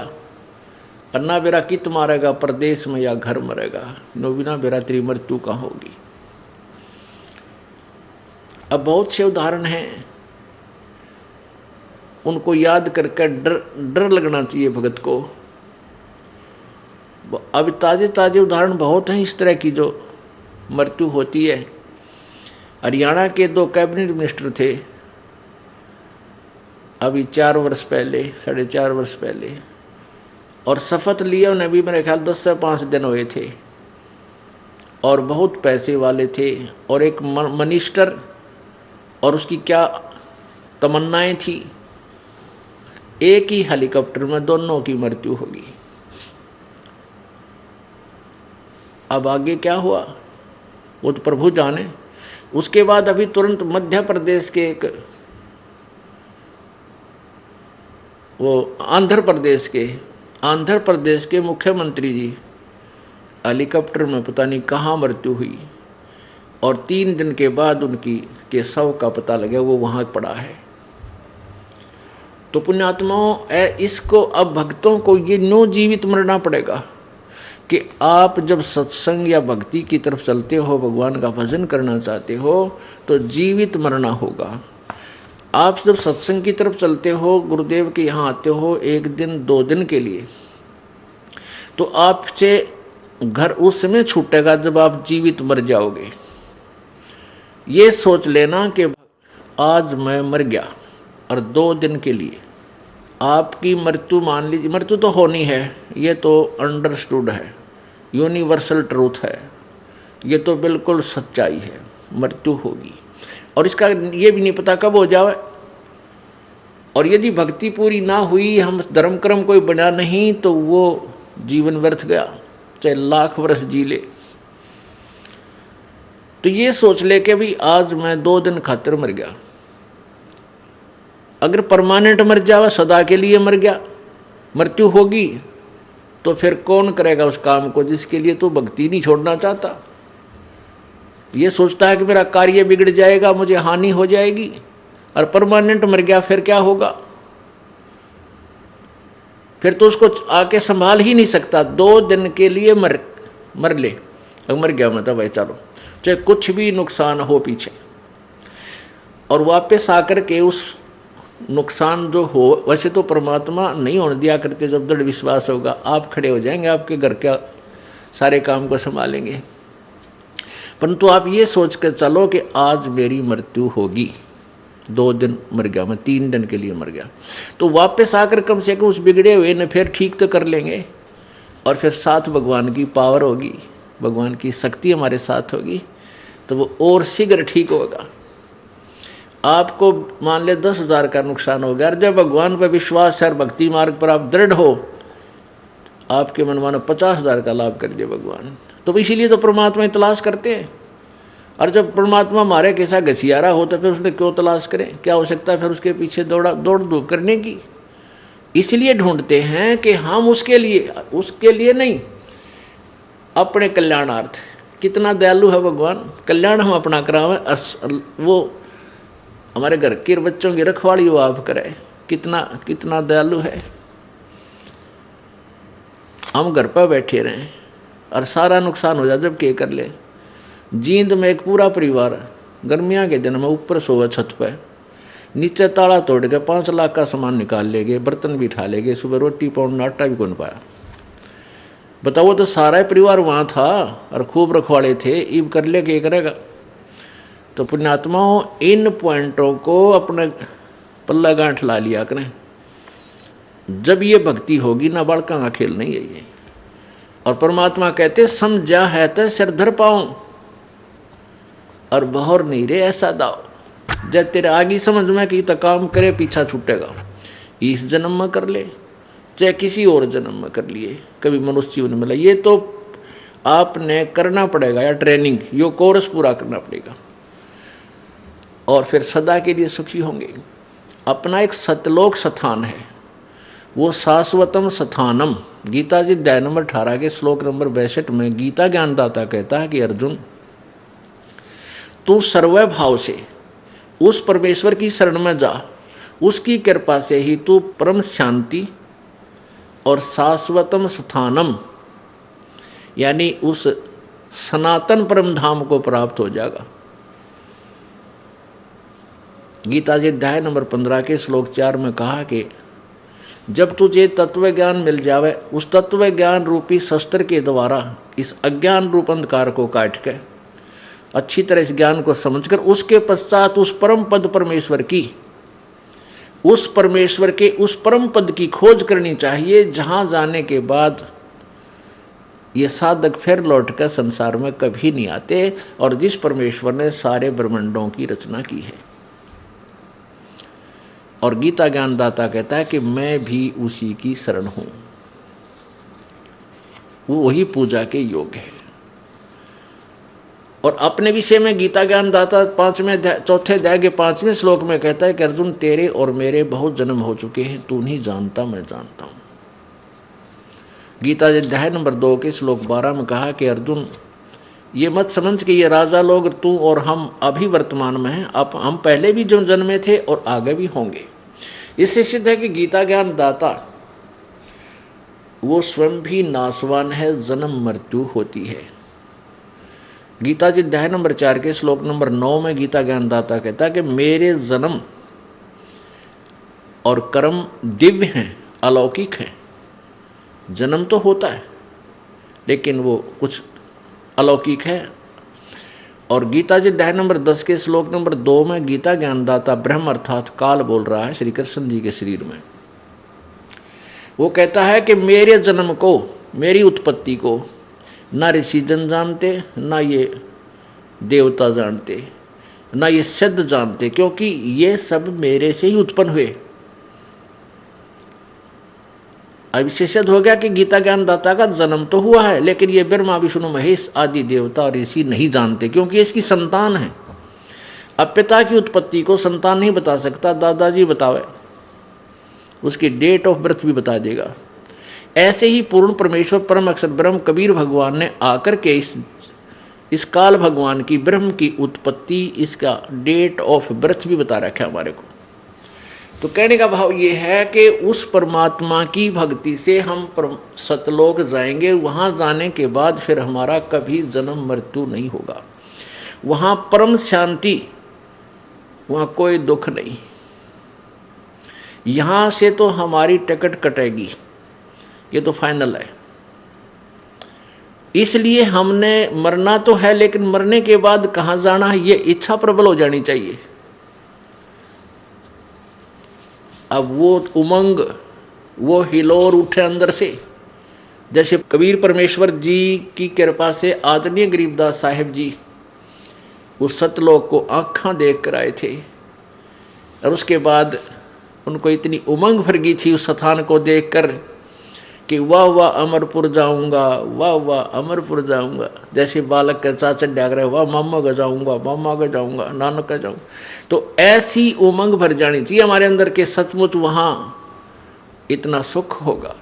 और ना बेरा कित मारेगा परदेश में या घर मरेगा, नो बिना बेरा तेरी मृत्यु कहाँ होगी। अब बहुत से उदाहरण हैं, उनको याद करके डर लगना चाहिए भगत को। अब ताजे ताजे उदाहरण बहुत हैं इस तरह की जो मृत्यु होती है। हरियाणा के 2 कैबिनेट मिनिस्टर थे अभी 4 वर्ष पहले, 4.5 वर्ष पहले, और शपथ लिया उन्हें भी मेरे ख्याल 10 से 5 दिन हुए थे, और बहुत पैसे वाले थे, और एक मिनिस्टर, और उसकी क्या तमन्नाएं थी, एक ही हेलीकॉप्टर में दोनों की मृत्यु होगी। अब आगे क्या हुआ वो तो प्रभु जाने। उसके बाद अभी तुरंत मध्य प्रदेश के एक, वो आंध्र प्रदेश के मुख्यमंत्री जी हेलीकॉप्टर में पता नहीं कहाँ मृत्यु हुई, और 3 दिन के बाद उनकी के शव का पता लगा वो वहाँ पड़ा है। तो पुण्यात्माओं, इसको अब भक्तों को ये नो जीवित मरना पड़ेगा कि आप जब सत्संग या भक्ति की तरफ चलते हो, भगवान का भजन करना चाहते हो, तो जीवित मरना होगा। आप जब सत्संग की तरफ चलते हो, गुरुदेव के यहाँ आते हो 1 दिन 2 दिन के लिए, तो आपसे घर उस समय छूटेगा जब आप जीवित मर जाओगे। ये सोच लेना कि आज मैं मर गया और 2 दिन के लिए आपकी मृत्यु, मान लीजिए मृत्यु तो होनी है, ये तो अंडरस्टूड है, यूनिवर्सल ट्रूथ है, ये तो बिल्कुल सच्चाई है, मृत्यु होगी। और इसका ये भी नहीं पता कब हो जाए, और यदि भक्ति पूरी ना हुई, हम धर्म कर्म कोई बना नहीं, तो वो जीवन व्यर्थ गया, चाहे लाख वर्ष जी ले। तो ये सोच ले कि भाई आज मैं 2 दिन खातिर मर गया। अगर परमानेंट मर जावा, सदा के लिए मर गया, मृत्यु होगी, तो फिर कौन करेगा उस काम को जिसके लिए तो भक्ति नहीं छोड़ना चाहता। ये सोचता है कि मेरा कार्य बिगड़ जाएगा, मुझे हानि हो जाएगी, और परमानेंट मर गया, फिर क्या होगा? फिर तो उसको आके संभाल ही नहीं सकता। 2 दिन के लिए मर ले, मर गया मतलब भाई चलो, चाहे कुछ भी नुकसान हो पीछे, और वापस आकर के उस नुकसान जो हो, वैसे तो परमात्मा नहीं होने दिया करते। जब दृढ़ विश्वास होगा, आप खड़े हो जाएंगे, आपके घर का सारे काम को संभालेंगे। परंतु आप ये सोच कर चलो कि आज मेरी मृत्यु होगी, 2 दिन मर गया मैं, 3 दिन के लिए मर गया, तो वापस आकर कम से कम उस बिगड़े हुए ने फिर ठीक तो कर लेंगे, और फिर साथ भगवान की पावर होगी, भगवान की शक्ति हमारे साथ होगी, तो वो और शीघ्र ठीक होगा। आपको मान ले 10,000 का नुकसान हो गया, और जब भगवान पर विश्वास है और भक्ति मार्ग पर आप दृढ़ हो, आपके मन मानो 50,000 का लाभ कर दिया भगवान। तो इसीलिए तो परमात्मा की तलाश करते हैं। और जब परमात्मा मारे कैसा घसियारा हो, तो फिर उसने क्यों तलाश करें? क्या हो सकता है फिर उसके पीछे दौड़ धूप करने की? इसलिए ढूंढते हैं कि हम उसके लिए नहीं, अपने कल्याणार्थ। कितना दयालु है भगवान, कल्याण हम अपना करावें, वो हमारे घर के बच्चों की रखवाली वो आप करे, कितना कितना दयालु है। हम घर पर बैठे रहें और सारा नुकसान हो जाए, जब के कर ले। जींद में एक पूरा परिवार गर्मियाँ के दिन में ऊपर सोया छत पर, नीचे ताला तोड़ के 5 लाख का सामान निकाल ले गए, बर्तन भी उठा ले गए, सुबह रोटी पाउंड आटा भी कौन पाया। बताओ, तो सारा परिवार वहाँ था और खूब रखवाले थे, ईब कर ले के करेगा। तो पुण्यात्माओं, इन पॉइंटों को अपने पल्ला गांठ ला लिया करें। जब ये भक्ति होगी ना, बालका का खेल नहीं है ये। और परमात्मा कहते समझा है तो सिर धर पाऊं और बहर नहीं रे ऐसा दाओ। जब तेरे आगे समझ में कि तो काम करे, पीछा छूटेगा। इस जन्म में कर ले चाहे किसी और जन्म में कर लिए, कभी मनुष्य जीवन मिला, ये तो आपने करना पड़ेगा या ट्रेनिंग, यो कोर्स पूरा करना पड़ेगा और फिर सदा के लिए सुखी होंगे। अपना एक सतलोक स्थान है, वो शाश्वतम स्थानम। गीता जी अध्याय नंबर 18 के श्लोक नंबर 62 में गीता ज्ञानदाता कहता है कि अर्जुन, तू सर्व भाव से उस परमेश्वर की शरण में जा, उसकी कृपा से ही तू परम शांति और शाश्वतम स्थानम यानी उस सनातन परम धाम को प्राप्त हो जाएगा। गीता जी अध्याय नंबर 15 के श्लोक 4 में कहा कि जब तुझे तत्व ज्ञान मिल जावे, उस तत्व ज्ञान रूपी शस्त्र के द्वारा इस अज्ञान रूप अंधकार को काट के अच्छी तरह इस ज्ञान को समझकर उसके पश्चात उस परम पद परमेश्वर की, उस परमेश्वर के उस परम पद की खोज करनी चाहिए, जहां जाने के बाद ये साधक फिर लौट कर संसार में कभी नहीं आते, और जिस परमेश्वर ने सारे ब्रह्मांडों की रचना की है। और गीता ज्ञानदाता कहता है कि मैं भी उसी की शरण हूं, वो वही पूजा के योग्य है। और अपने विषय में गीता ज्ञानदाता 4 अध्याय के 5वें श्लोक में कहता है कि अर्जुन, तेरे और मेरे बहुत जन्म हो चुके हैं, तू नहीं जानता, मैं जानता हूं। गीता अध्याय नंबर 2 के श्लोक 12 में कहा कि अर्जुन, ये मत समझ कि ये राजा लोग तू और हम अभी वर्तमान में हैं, अब हम पहले भी जो जन्मे थे और आगे भी होंगे। इससे सिद्ध है कि गीता ज्ञान दाता वो स्वयं भी नाशवान है, जन्म मृत्यु होती है। गीता जी अध्याय नंबर 4 के श्लोक नंबर 9 में गीता ज्ञान दाता कहता है कि मेरे जन्म और कर्म दिव्य हैं, अलौकिक हैं। जन्म तो होता है लेकिन वो कुछ अलौकिक है। और गीता जी अध्याय नंबर 10 के श्लोक नंबर 2 में गीता ज्ञानदाता ब्रह्म अर्थात काल बोल रहा है श्री कृष्ण जी के शरीर में। वो कहता है कि मेरे जन्म को, मेरी उत्पत्ति को ना ऋषि जन जानते, ना ये देवता जानते, ना ये सिद्ध जानते, क्योंकि ये सब मेरे से ही उत्पन्न हुए। अब इससे सिद्ध हो गया कि गीता ज्ञानदाता का जन्म तो हुआ है, लेकिन ये ब्रह्मा विष्णु महेश आदि देवता और ऋषि नहीं जानते, क्योंकि इसकी संतान है। अब पिता की उत्पत्ति को संतान नहीं बता सकता, दादाजी बतावे, उसकी डेट ऑफ बर्थ भी बता देगा। ऐसे ही पूर्ण परमेश्वर परम अक्षर ब्रह्म कबीर भगवान ने आकर के इस काल भगवान की ब्रह्म की उत्पत्ति, इसका डेट ऑफ बर्थ भी बता रखा है हमारे को। तो कहने का भाव ये है कि उस परमात्मा की भक्ति से हम सतलोक जाएंगे। वहाँ जाने के बाद फिर हमारा कभी जन्म मृत्यु नहीं होगा, वहाँ परम शांति, वहाँ कोई दुख नहीं। यहाँ से तो हमारी टिकट कटेगी, ये तो फाइनल है। इसलिए हमने मरना तो है, लेकिन मरने के बाद कहाँ जाना है ये इच्छा प्रबल हो जानी चाहिए। अब वो उमंग, वो हिलोर उठे अंदर से, जैसे कबीर परमेश्वर जी की कृपा से आदरणीय गरीबदास साहिब जी उस सतलोक को आँखां देख कर आए थे, और उसके बाद उनको इतनी उमंग भर गई थी उस स्थान को देखकर कि वाह वाह अमरपुर जाऊंगा, वाह वाह अमरपुर जाऊंगा। जैसे बालक का चाचा डाक रहे, वाह मामा का जाऊंगा, मामा का जाऊंगा, नानक का जाऊंगा। तो ऐसी उमंग भर जानी चाहिए हमारे अंदर के, सचमुच वहाँ इतना सुख होगा।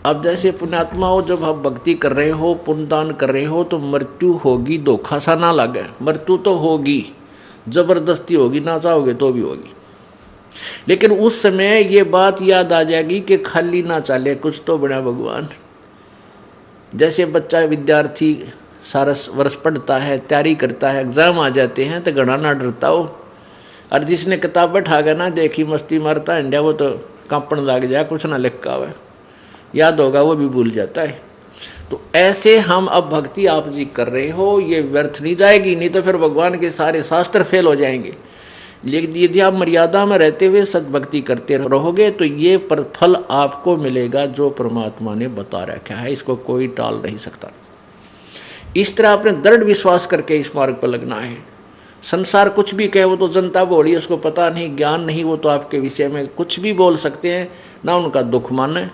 अब जैसे पुण्यात्मा हो, जब आप भक्ति कर रहे हो, पुण्यदान कर रहे हो, तो मृत्यु होगी, धोखा सा ना लगे, मृत्यु तो होगी। जबरदस्ती होगी, ना चाहोगे तो भी होगी। लेकिन उस समय ये बात याद आ जाएगी कि खाली ना चाले, कुछ तो बना भगवान। जैसे बच्चा विद्यार्थी सारा वर्ष पढ़ता है, तैयारी करता है, एग्जाम आ जाते हैं तो घना ना डरता हो, और जिसने किताब बैठा गया ना देखी मस्ती मारता इंडिया, वो तो कांपन लग जाए, कुछ ना लिखा हुआ याद होगा वो भी भूल जाता है। तो ऐसे हम अब भक्ति आप जी कर रहे हो, ये व्यर्थ नहीं जाएगी, नहीं तो फिर भगवान के सारे शास्त्र फेल हो जाएंगे। लेकिन यदि आप मर्यादा में रहते हुए सद्भक्ति करते रहोगे तो ये पर फल आपको मिलेगा जो परमात्मा ने बता रखा है, इसको कोई टाल नहीं सकता। इस तरह अपने दृढ़ विश्वास करके इस मार्ग पर लगना है। संसार कुछ भी कहे, वो तो जनता बोली, उसको पता नहीं, ज्ञान नहीं, वो तो आपके विषय में कुछ भी बोल सकते हैं, ना उनका दुख माने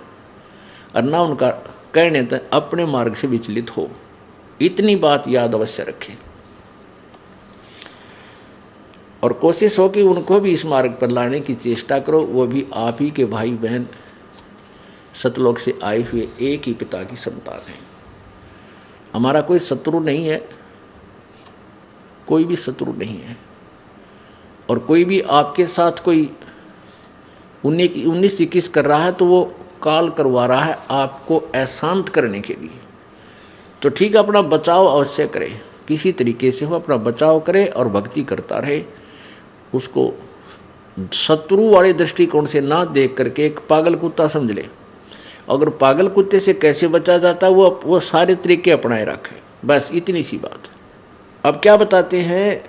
और ना उनका कहने तक अपने मार्ग से विचलित हो। इतनी बात याद अवश्य रखें और कोशिश हो कि उनको भी इस मार्ग पर लाने की चेष्टा करो। वो भी आप ही के भाई बहन, सतलोक से आए हुए एक ही पिता की संतान है। हमारा कोई शत्रु नहीं है, कोई भी शत्रु नहीं है, और कोई भी आपके साथ कोई 19-21 कर रहा है तो वो काल करवा रहा है आपको अशांत करने के लिए। तो ठीक, अपना बचाव अवश्य करे, किसी तरीके से हो अपना बचाव करे और भक्ति करता रहे। उसको शत्रु वाले दृष्टिकोण से ना देख करके एक पागल कुत्ता समझ ले। अगर पागल कुत्ते से कैसे बचा जाता है वो सारे तरीके अपनाए रखे, बस इतनी सी बात। अब क्या बताते हैं,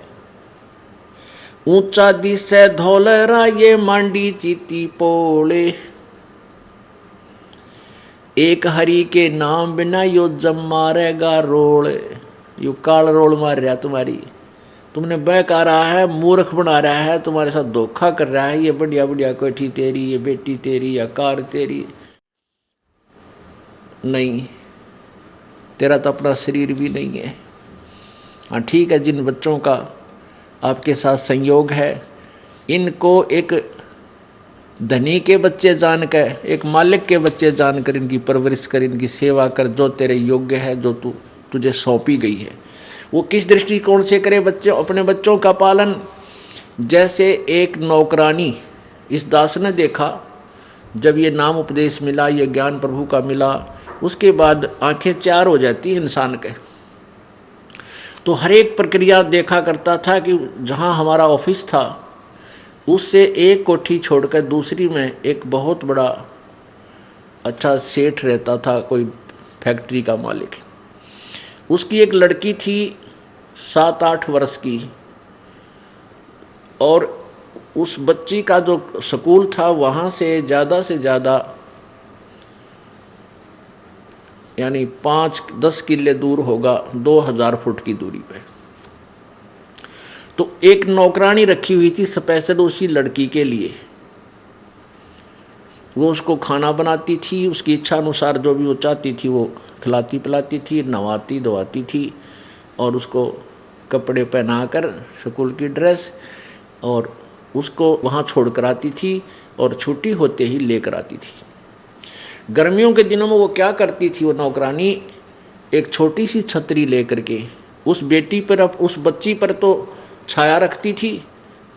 ऊंचा दिसे धौलरा ये मांडी चीती पोले, एक हरि के नाम बिना यो जम मारेगा रोल। यो काल रोल मार रहा तुम्हारी, तुमने बहका रहा है, मूर्ख बना रहा है, तुम्हारे साथ धोखा कर रहा है। ये बढ़िया बढ़िया कोठी तेरी, ये बेटी तेरी, या कार तेरी, नहीं, तेरा तो अपना शरीर भी नहीं है। हाँ ठीक है, जिन बच्चों का आपके साथ संयोग है, इनको एक धनी के बच्चे जानकर, एक मालिक के बच्चे जानकर इनकी परवरिश कर, इनकी सेवा कर, जो तेरे योग्य है, जो तुझे सौंपी गई है। वो किस दृष्टिकोण से करे बच्चे अपने बच्चों का पालन? जैसे एक नौकरानी, इस दास ने देखा जब ये नाम उपदेश मिला, ये ज्ञान प्रभु का मिला, उसके बाद आंखें चार हो जाती है इंसान के। तो हर एक प्रक्रिया देखा करता था कि जहाँ हमारा ऑफिस था उससे एक कोठी छोड़कर दूसरी में एक बहुत बड़ा अच्छा सेठ रहता था, कोई फैक्ट्री का मालिक। उसकी एक लड़की थी 7-8 वर्ष की, और उस बच्ची का जो स्कूल था वहाँ से ज़्यादा यानी 5-10 किले दूर होगा, 2000 फुट की दूरी पे। तो एक नौकरानी रखी हुई थी स्पेशल उसी लड़की के लिए। वो उसको खाना बनाती थी, उसकी इच्छा अनुसार जो भी वो चाहती थी वो खिलाती पिलाती थी, नहवाती धोवाती थी, और उसको कपड़े पहनाकर स्कूल की ड्रेस, और उसको वहाँ छोड़ कर आती थी, और छुट्टी होते ही लेकर आती थी। गर्मियों के दिनों में वो क्या करती थी, वो नौकरानी एक छोटी सी छतरी लेकर के उस बेटी पर, उस बच्ची पर तो छाया रखती थी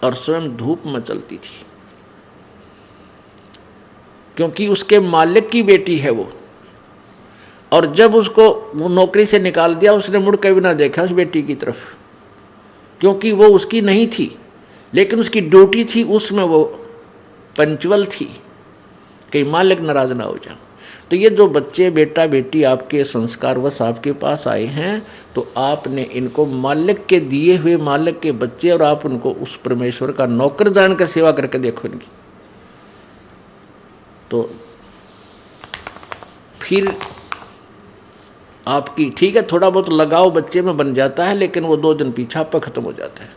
और स्वयं धूप में चलती थी, क्योंकि उसके मालिक की बेटी है वो। और जब उसको वो नौकरी से निकाल दिया, उसने मुड़ के भी ना देखा उस बेटी की तरफ, क्योंकि वो उसकी नहीं थी, लेकिन उसकी ड्यूटी थी, उसमें वो पंचुअल थी, कहीं मालिक नाराज ना हो जाए। तो ये जो बच्चे बेटा बेटी आपके संस्कारवश आपके पास आए हैं, तो आपने इनको मालिक के दिए हुए, मालिक के बच्चे, और आप उनको उस परमेश्वर का नौकर जानकर सेवा करके देखो इनकी, तो फिर आपकी ठीक है थोड़ा बहुत लगाव बच्चे में बन जाता है, लेकिन वो 2 दिन पीछा पर खत्म हो जाता है।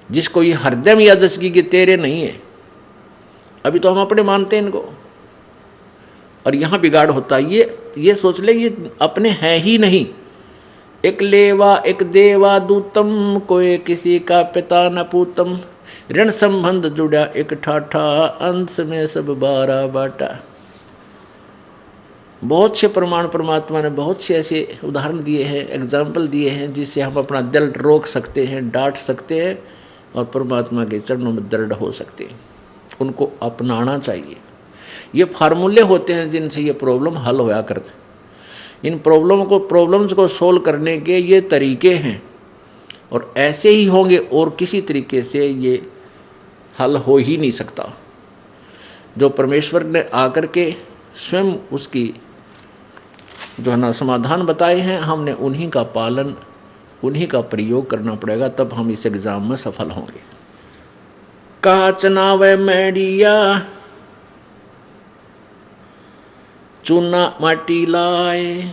जिसको ये हरदम यादश की कि तेरे नहीं है, अभी तो हम अपने मानते हैं इनको, और यहाँ बिगाड़ होता है। ये सोच ले ये अपने हैं ही नहीं। एक लेवा एक देवा दूतम, कोई किसी का पिता न पूतम, ऋण संबंध जुड़ा एक ठाठा, अंश में सब 12 बाटा। बहुत से प्रमाण परमात्मा ने बहुत से ऐसे उदाहरण दिए हैं, एग्जाम्पल दिए हैं, जिससे हम अपना दिल रोक सकते हैं, डांट सकते हैं और परमात्मा के चरणों में दृढ़ हो सकते हैं। उनको अपनाना चाहिए। ये फार्मूले होते हैं जिनसे ये प्रॉब्लम हल होया करते। इन प्रॉब्लम्स को सोल्व करने के ये तरीके हैं और ऐसे ही होंगे और किसी तरीके से ये हल हो ही नहीं सकता। जो परमेश्वर ने आकर के स्वयं उसकी जो है ना समाधान बताए हैं, हमने उन्हीं का पालन, उन्हीं का प्रयोग करना पड़ेगा, तब हम इस एग्जाम में सफल होंगे। काचना व मैडिया चूना माटी लाए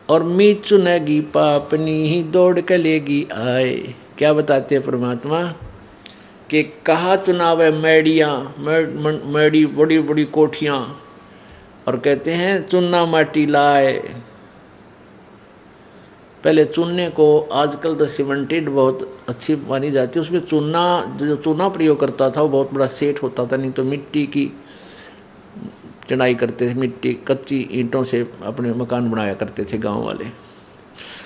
और मी चुनेगी पापनी ही दौड़ के लेगी आए। क्या बताते हैं परमात्मा कि कहा चुनाव है मैडियाँ, मैडी बड़ी बड़ी कोठियाँ, और कहते हैं चूना माटी लाए। पहले चूने को, आजकल तो सीमेंटेड बहुत अच्छी मानी जाती है, उसमें चूना, जो चूना प्रयोग करता था वो बहुत बड़ा सेठ होता था, नहीं तो मिट्टी की चढ़ाई करते थे, मिट्टी कच्ची ईंटों से अपने मकान बनाया करते थे गांव वाले।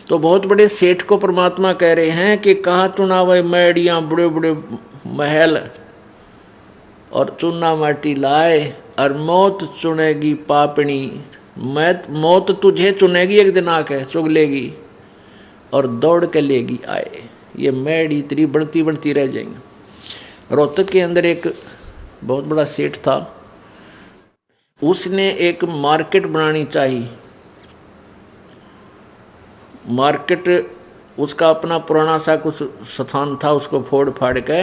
तो बहुत बड़े सेठ को परमात्मा कह रहे हैं कि कहाँ चुनाव मैडियाँ, बड़े बड़े महल और चूना माटी लाए, और मौत चुनेगी पापनी, मौत तुझे चुनेगी, एक दिन आके चुग लेगी और दौड़ के लेगी आए। ये मैडी इतनी बढ़ती बढ़ती रह जाएंगी। रोहतक के अंदर एक बहुत बड़ा सेठ था, उसने एक मार्केट बनानी चाहिए। मार्केट, उसका अपना पुराना सा कुछ स्थान था, उसको फोड़ फाड़ के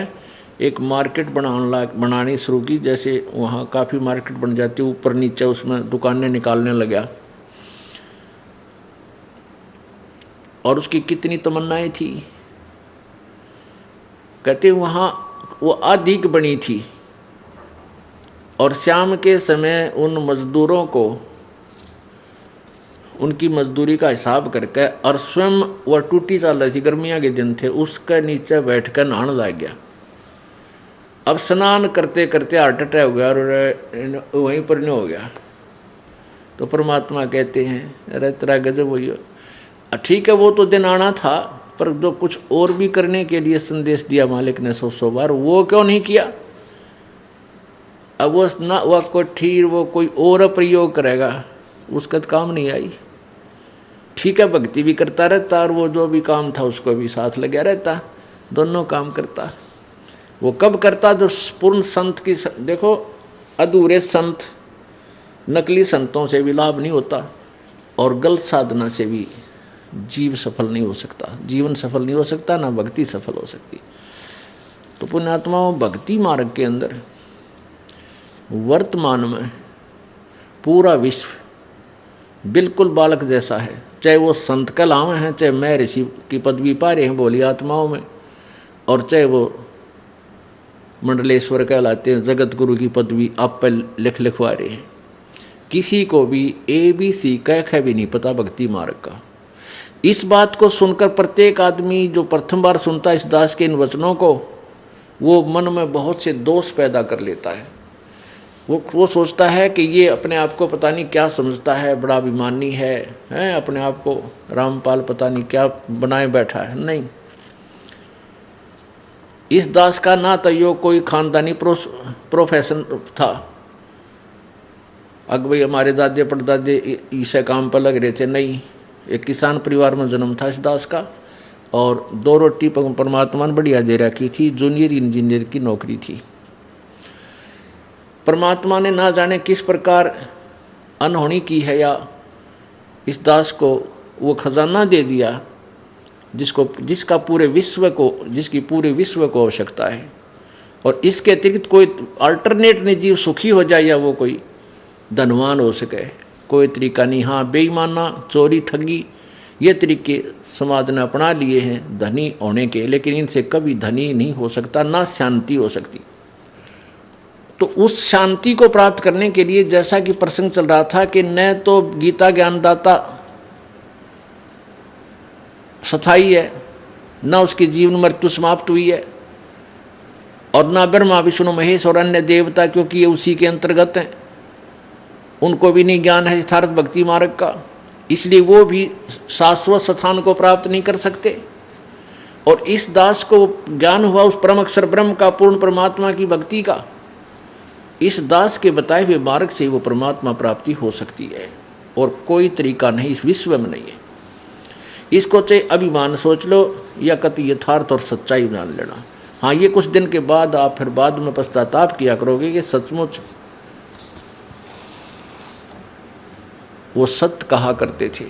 एक मार्केट बनानी शुरू की। जैसे वहाँ काफ़ी मार्केट बन जाती, ऊपर नीचे उसमें दुकानें निकालने लगा। और उसकी कितनी तमन्नाएं थी, कहते वहाँ वो अधिक बनी थी। और शाम के समय उन मजदूरों को उनकी मजदूरी का हिसाब करके, और स्वयं वह टूटी चल रही थी, गर्मियाँ के दिन थे, उसके नीचे बैठ कर नहाने लग गया। अब स्नान करते करते हार्ट अटैक हो गया और वहीं पर नहीं हो गया। तो परमात्मा कहते हैं अरे तेरा गजब हुई। ठीक है, वो तो दिन आना था, पर जो कुछ और भी करने के लिए संदेश दिया मालिक ने 100 बार, वो क्यों नहीं किया? अब वो ना वह कोई ठीक, वो कोई और प्रयोग करेगा, उसका तो काम नहीं आई। ठीक है, भक्ति भी करता रहता और वो जो भी काम था उसको भी साथ लगा रहता, दोनों काम करता। वो कब करता? जो पूर्ण संत की, देखो अधूरे संत, नकली संतों से भी लाभ नहीं होता और गलत साधना से भी जीव सफल नहीं हो सकता, जीवन सफल नहीं हो सकता, ना भक्ति सफल हो सकती। तो पुण्यात्माओं, भक्ति मार्ग के अंदर वर्तमान में पूरा विश्व बिल्कुल बालक जैसा है, चाहे वो संत कलाम हैं, चाहे मैं ऋषि की पदवी पा रहे हैं बोली आत्माओं में, और चाहे वो मंडलेश्वर कहलाते हैं, जगत गुरु की पदवी आप पर लिखवा रहे हैं। किसी को भी ABC कह भी नहीं पता भक्ति मार्ग का। इस बात को सुनकर प्रत्येक आदमी जो प्रथम बार सुनता है इस दास के इन वचनों को, वो मन में बहुत से दोष पैदा कर लेता है। वो सोचता है कि ये अपने आप को पता नहीं क्या समझता है, बड़ा अभिमानी है, अपने आप को रामपाल पता नहीं क्या बनाए बैठा है। नहीं, इस दास का ना तो यो कोई खानदानी प्रोफेशन था, अग भाई हमारे दादे परदादे इसे काम पर लग रहे थे। नहीं, एक किसान परिवार में जन्म था इस दास का, और 2 रोटी परमात्मा ने बढ़िया दे रखी थी, जूनियर इंजीनियर की नौकरी थी। परमात्मा ने ना जाने किस प्रकार अनहोनी की है, या इस दास को वो खजाना दे दिया जिसकी पूरे विश्व को आवश्यकता है। और इसके अतिरिक्त कोई अल्टरनेट नहीं, जीव सुखी हो जाए या वो कोई धनवान हो सके, कोई तरीका नहीं। हाँ, बेईमाना, चोरी, ठगी, ये तरीके समाज ने अपना लिए हैं धनी होने के, लेकिन इनसे कभी धनी नहीं हो सकता, ना शांति हो सकती। तो उस शांति को प्राप्त करने के लिए, जैसा कि प्रसंग चल रहा था कि न तो गीता ज्ञानदाता स्थायी है, न उसकी जीवन मृत्यु समाप्त हुई है, और न ब्रह्मा विष्णु महेश और अन्य देवता, क्योंकि ये उसी के अंतर्गत हैं। उनको भी नहीं ज्ञान है यथार्थ भक्ति मार्ग का, इसलिए वो भी शाश्वत स्थान को प्राप्त नहीं कर सकते। और इस दास को ज्ञान हुआ उस परम अक्षर ब्रह्म का, पूर्ण परमात्मा की भक्ति का। इस दास के बताए हुए मार्ग से वो परमात्मा प्राप्ति हो सकती है, और कोई तरीका नहीं इस विश्व में नहीं है। इसको चाहे अभिमान सोच लो या कति यथार्थ और सच्चाई मान लेना। हाँ, ये कुछ दिन के बाद आप फिर बाद में पश्चाताप किया करोगे कि सचमुच वो सत्य कहा करते थे।